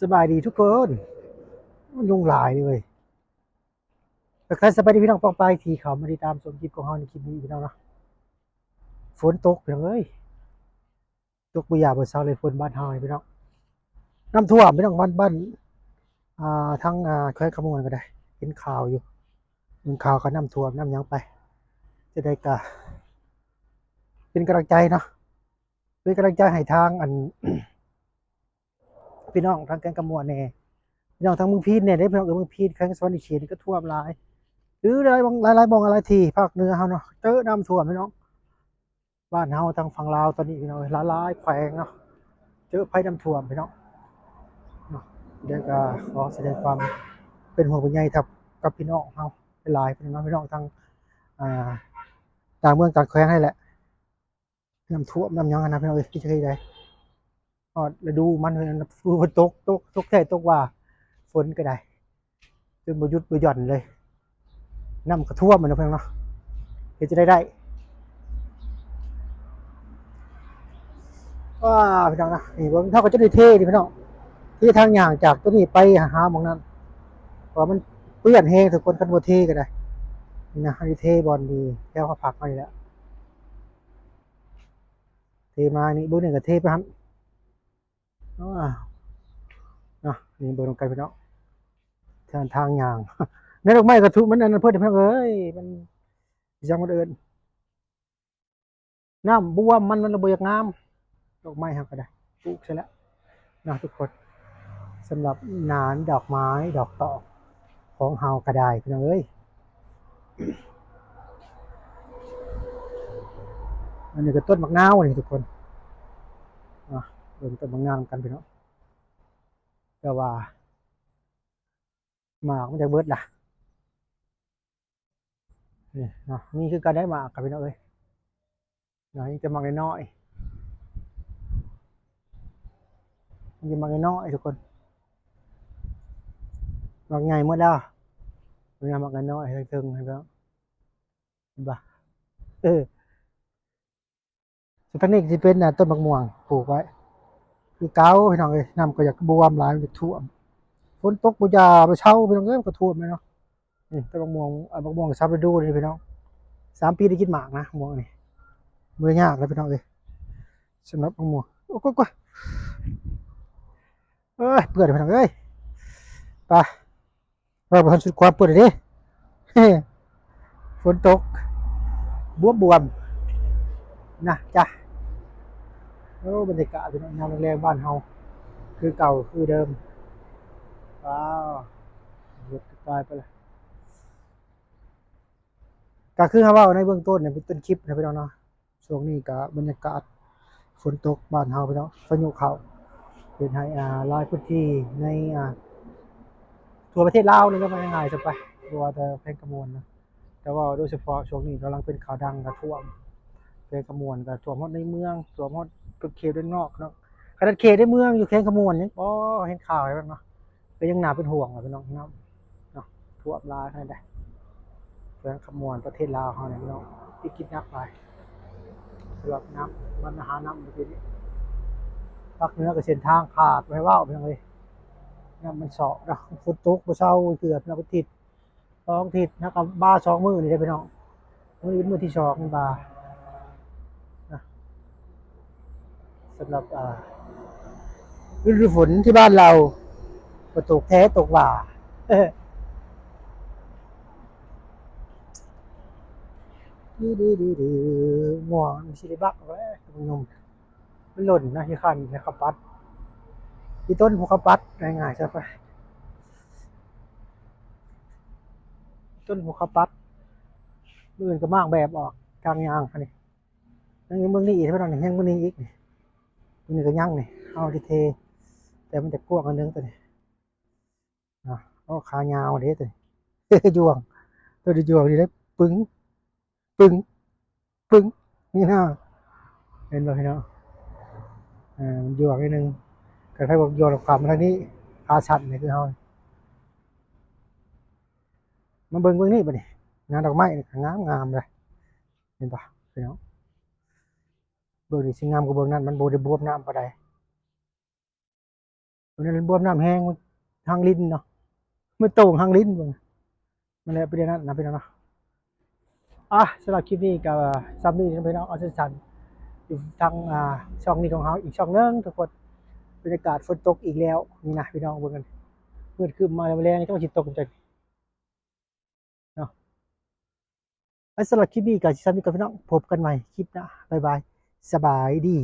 สบายดีทุกคนมันยุงหลายเลยแต่ใครสบายดีพี่น้องปองไปทีเขามาติดตามชมคลิปของเฮาในคลิปนี้พี่น้องเนาะฝนตกพี่น้องเอ้ยตกบ่อยากบ่เช้าเลยฝนบ้านเฮานี่พี่น้องน้ำท่วมพี่น้องบ้านทั้งแขวงขมวนก็ได้เห็นข่าวอยู่เห็นข่าวก็น้ำท่วมน้ำหยังไปจะได้กะเป็นกำลังใจเนาะเป็นกำลังใจให้ทางพี่น้องทางแขวงขมวนแน่พี่น้องทางเมืองพีชเนี่ยได้พี่น้องเมืองพีชแขวงสวรรณเขตนี่ก็ท่วมหลายหรือหลายบางหลายๆบองหลายที่ภาคเหนือเฮาเนาะเจอน้ำท่วมพี่น้อง บ้านเฮาทางฝั่งลาวตอนนี้พี่น้องหลายๆแขวงเนาะเจอภัยน้ำท่วมพี่น้องเนาะเดี๋ยวก็ขอแสดงความเป็นห่วงเป็นใยกับพี่น้องเฮาหลายๆพี่น้องทางอ่าต่างเมืองต่างแขวงให้แหละน้ำท่วมน้ำหยังอะนะพี่น้องเอ้ยที่จะเฮ็ดได้ฮอดฤดูมันฝนตกแท้ตกว่าฝนก็ได้จนบ่หยุดบ่หย่อนเลยน้ำก็ท่วมอะเนาะพี่น้องเนาะเฮ็ดจะได้ว้าพี่น้องนะนี่เบิ่งเท่าก็จะได้เท่ดิพี่น้องที่ทางย่างจากตัวนี้ไปหาหม้องนั้น เพราะมันเปื้อนแห้งทุกคนกันบ่เทก็ได้นี่นะอันนี้เทบอลดีแค่เขาผักมานี่แหละเทมานี่เบอร์หนึ่งก็เทไปครับอ้าวนะนี่เบอร์ตรงกันไปเนาะทางยางในดอกไม้กระทุมันอันนั้นเพื่อนเพื่อนเอ้ยมันยังมันเอินน้ำบวมมันระเบียงงามดอกไม้หักก็ได้ปลูกใช่แล้วนะทุกคนสำหรับหนานดอกไม้ดอกตอกของเฮากระไดพี่น้องเอ้ยอันนี้ก็ต้นมะนาวนี่ทุกคนนะเดินต้นมะนาวกันพี่น้องแต่ว่าหมากมันจะเบิดล่ะ นี่เนาะนี่คือการได้หมากกับพี่น้องเอ้ยเนาะนี่จะหมากน้อยๆมันจะหมากน้อยๆทุกคนหมากใหญ่หมดแล้วมันจะหมากน้อยๆให้ตึงให้พี่น้องเห็นปะเออส่วนทางนี้จะเป็นต้นมะม่วงปลูกไว้คือเก้าพี่น้องเอ้ยน้ำก็อยากบวมหลายมันจะท่วมฝนตกบุญญาไปเช่าพี่น้องเอ้ยมันก็ท่วมเลยเนาะนี่ต้นมะม่วงมะม่วงซับไปดูนี่พี่น้อง3 ปีได้กินหมากนะมะม่วงนี่เมื่อยากเลยพี่น้องเอ้ยสำหรับมะม่วงโอ้ก็เอ้ยเปื่อนพี่น้องเอ้ยไปเราไปทำสุดความเปื่อนเลยดิฝนตกบวมนะจ้ะโอ้บรรยากาศเป็นงานแรงบ้านเฮาคือเก่าคือเดิมว้าวรถตายไปเลยก็คือคำว่าในเบื้องต้นเนี่ยเป็นต้นคลิปนะพี่น้องเนาะช่วงนี้ก็บรรยากาศฝนตกบ้านเฮาพี่น้องพายุเข้าเป็นให้หลายพื้นที่ในทั่วประเทศลาวนี่ก็มันง่ายๆจะไปตัวแต่เพลงกระมวลนะแต่ว่าโดยเฉพาะช่วงนี้กำลังเป็นข่าวดังกระท่วมเพลงกระมวลกระท่วมฮอดในเมืองท่วมฮอดเขตด้านนอกเนาะขนาดเขตในเมืองอยู่เพลงกระมวลยังเห็นข่าวอะไรบ้างเนาะก็ยังน่าเป็นห่วงอ่ะพี่น้องเนาะเนาะท่วมหลายขนาดใดเพลงกระมวลประเทศลาวเฮาเนี่ยพี่น้องที่คิดนักหลายสำหรับน้ำมันหาน้ำเมื่อกี้นี้ภาคเหนือก็เส้นทางขาดไว้ว่าวเพียงเลยน้ำมันเสาะเนาะฝนตกบ่เช้าเกือบนะอาทิตย์2 อาทิตย์นะครับบ่า2 มื้อนี่ได้อพี่น้องมื้อนี้เป็นมื้อที่2นี่บ่านะสำหรับฤดูฝนที่บ้านเราก็ตกแท้ตกหว่าดื้อง่วงสิได้บักเอาแหล้วหนุ่มมันหล่นนะที่คันนะครับปัดที่ต้นหัวกะปัดง่ายๆซะไปต้นหัวกะปัดมื้ออื่นก็มากแบบออกกลางยางอันนี้ยังเบิ่งนี่อีกพี่น้องนี่ยังเบิ่งนี่อีกนี่มื้อนี้ก็ยังนี่เอาที่เทแต่มันจะกว้างอันนึงตัวนี้เอาขายาวเด้ตัวนี้ยวงตัวนี้ยวงนี่ได้ปึ้งปึ้งปึ้งนี่นะเห็นบ่พี่น้องมันยวงนิดนึงแต่ถ้าบอกยวงความมาทางนี้ขาชันนี่คือเฮามาเบิ่งนี่บัดนี้งานดอกไม้นี่ก็งามเลยเห็นบ่พี่น้องเบิ่งนี่สิงามกว่าเบิ่งนั้นมันบ่ได้บวมน้ำปานใด มันนั้นบวมน้ำแห้งมันทางลิ้นเนาะมันโต่งทางลิ้นมันเลยประเด็นนั้นนะพี่น้องเนาะสำหรับคลิปนี้ก็ซัมมี่นะพี่น้องเอาสั้นๆอยู่ทางช่องนี้ของเขาอีกช่องหนึงทุกคนบรรยากาศฝนตกอีกแล้วนี่นะพี่น้องเบิ่งกันมืดครึ้มมาแล้วแรงต้องสิตกจังเนาะสำหรับคลิปนี้ก็ซัมมี่กับพี่น้องพบกันใหม่คลิปหน้าบ๊ายบายสบายดี